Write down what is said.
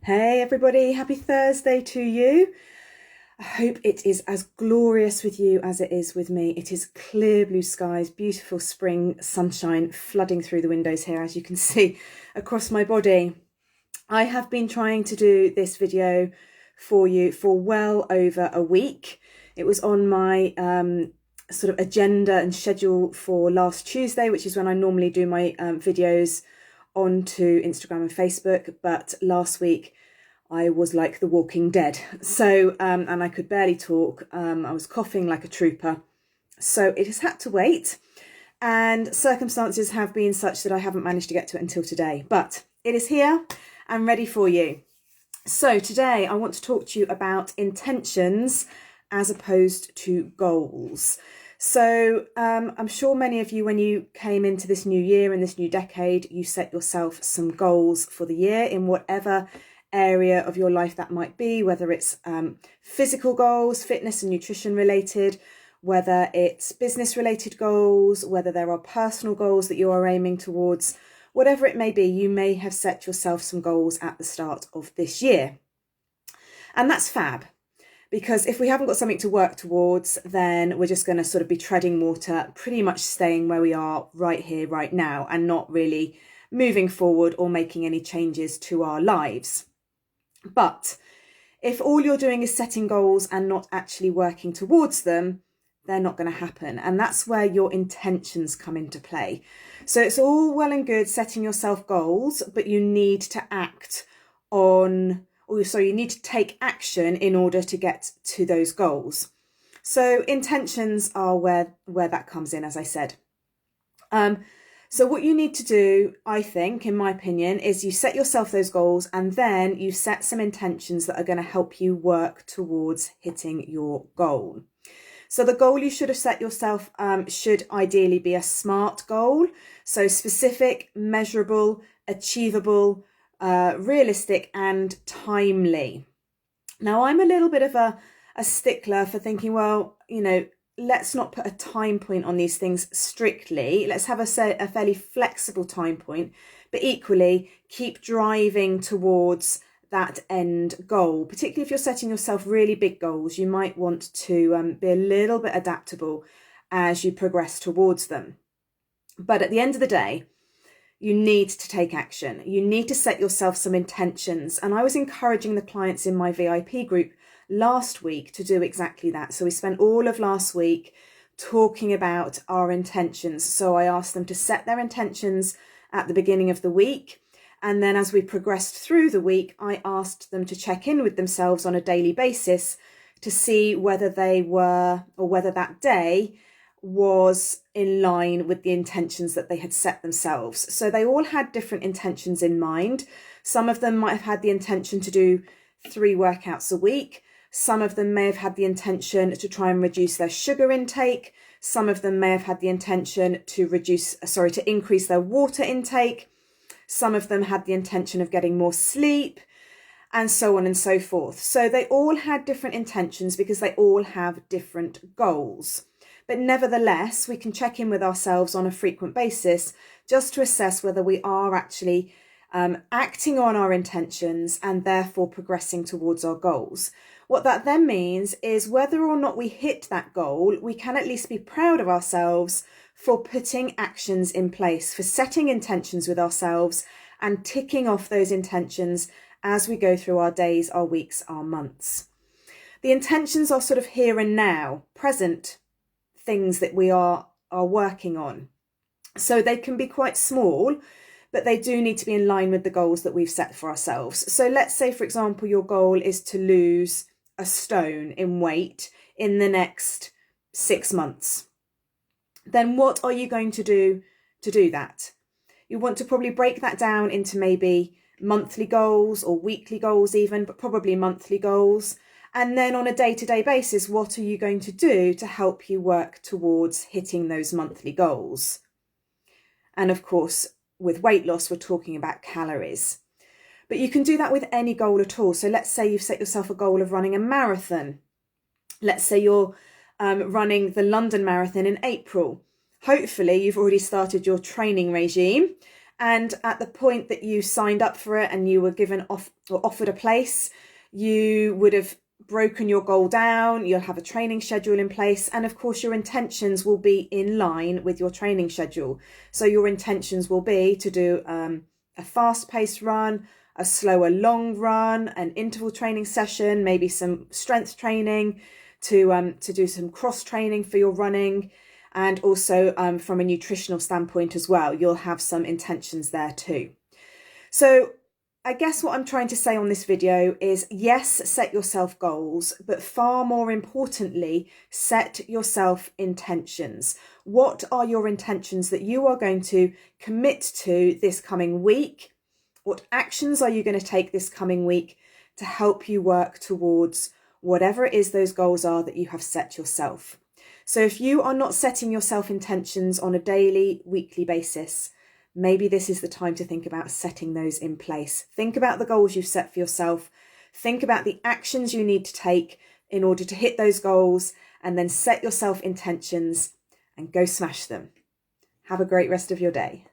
Hey everybody, happy Thursday to you. I hope it is as glorious with you as it is with me. It is clear blue skies, beautiful spring sunshine flooding through the windows here, as you can see across my body. I have been trying to do this video for you for well over a week. It was on my sort of agenda and schedule for last Tuesday, which is when I normally do my videos onto Instagram and Facebook, but last week I was like the walking dead. So, and I could barely talk. I was coughing like a trooper. So it has had to wait, and circumstances have been such that I haven't managed to get to it until today, but it is here and ready for you. So today I want to talk to you about intentions as opposed to goals. So I'm sure many of you, when you came into this new year and this new decade, you set yourself some goals for the year in whatever area of your life that might be, whether it's physical goals, fitness and nutrition related, whether it's business related goals, whether there are personal goals that you are aiming towards, whatever it may be. You may have set yourself some goals at the start of this year. And that's fab, because if we haven't got something to work towards, then we're just going to sort of be treading water, pretty much staying where we are right here, right now, and not really moving forward or making any changes to our lives. But if all you're doing is setting goals and not actually working towards them, they're not going to happen. And that's where your intentions come into play. So it's all well and good setting yourself goals, but you need to act on, you need to take action in order to get to those goals. So intentions are where that comes in, as I said. So what you need to do, I think, in my opinion, is you set yourself those goals and then you set some intentions that are going to help you work towards hitting your goal. So the goal you should have set yourself should ideally be a SMART goal. So specific, measurable, achievable, realistic and timely. Now, I'm a little bit of a stickler for thinking, well, let's not put a time point on these things strictly. Let's have a fairly flexible time point, but equally keep driving towards that end goal. Particularly if you're setting yourself really big goals, you might want to be a little bit adaptable as you progress towards them. But at the end of the day, you need to take action. You need to set yourself some intentions. And I was encouraging the clients in my VIP group last week to do exactly that. So we spent all of last week talking about our intentions. So I asked them to set their intentions at the beginning of the week. And then as we progressed through the week, I asked them to check in with themselves on a daily basis to see whether they were, or whether that day was in line with the intentions that they had set themselves. So they all had different intentions in mind. Some of them might have had the intention to do 3 workouts a week. Some of them may have had the intention to try and reduce their sugar intake. Some of them may have had the intention to increase their water intake. Some of them had the intention of getting more sleep, and so on and so forth. So they all had different intentions because they all have different goals. But nevertheless, we can check in with ourselves on a frequent basis just to assess whether we are actually acting on our intentions and therefore progressing towards our goals. What that then means is whether or not we hit that goal, we can at least be proud of ourselves for putting actions in place, for setting intentions with ourselves and ticking off those intentions as we go through our days, our weeks, our months. The intentions are sort of here and now, present things that we are working on. So they can be quite small, but they do need to be in line with the goals that we've set for ourselves. So let's say, for example, your goal is to lose a stone in weight in the next 6 months. Then what are you going to do that? You want to probably break that down into maybe monthly goals or weekly goals even, but probably monthly goals. And then on a day-to-day basis, what are you going to do to help you work towards hitting those monthly goals? And of course, with weight loss, we're talking about calories. But you can do that with any goal at all. So let's say you've set yourself a goal of running a marathon. Let's say you're running the London Marathon in April. Hopefully, you've already started your training regime And at the point that you signed up for it and you were given off or offered a place, you would have broken your goal down, you'll have a training schedule in place, and of course your intentions will be in line with your training schedule. So your intentions will be to do a fast-paced run, a slower long run, an interval training session, maybe some strength training, to do some cross training for your running, and also from a nutritional standpoint as well, you'll have some intentions there too. So I guess what I'm trying to say on this video is, yes, set yourself goals, but far more importantly, set yourself intentions. What are your intentions that you are going to commit to this coming week? What actions are you going to take this coming week to help you work towards whatever it is those goals are that you have set yourself? So if you are not setting yourself intentions on a daily, weekly basis, maybe this is the time to think about setting those in place. Think about the goals you've set for yourself. Think about the actions you need to take in order to hit those goals, and then set yourself intentions and go smash them. Have a great rest of your day.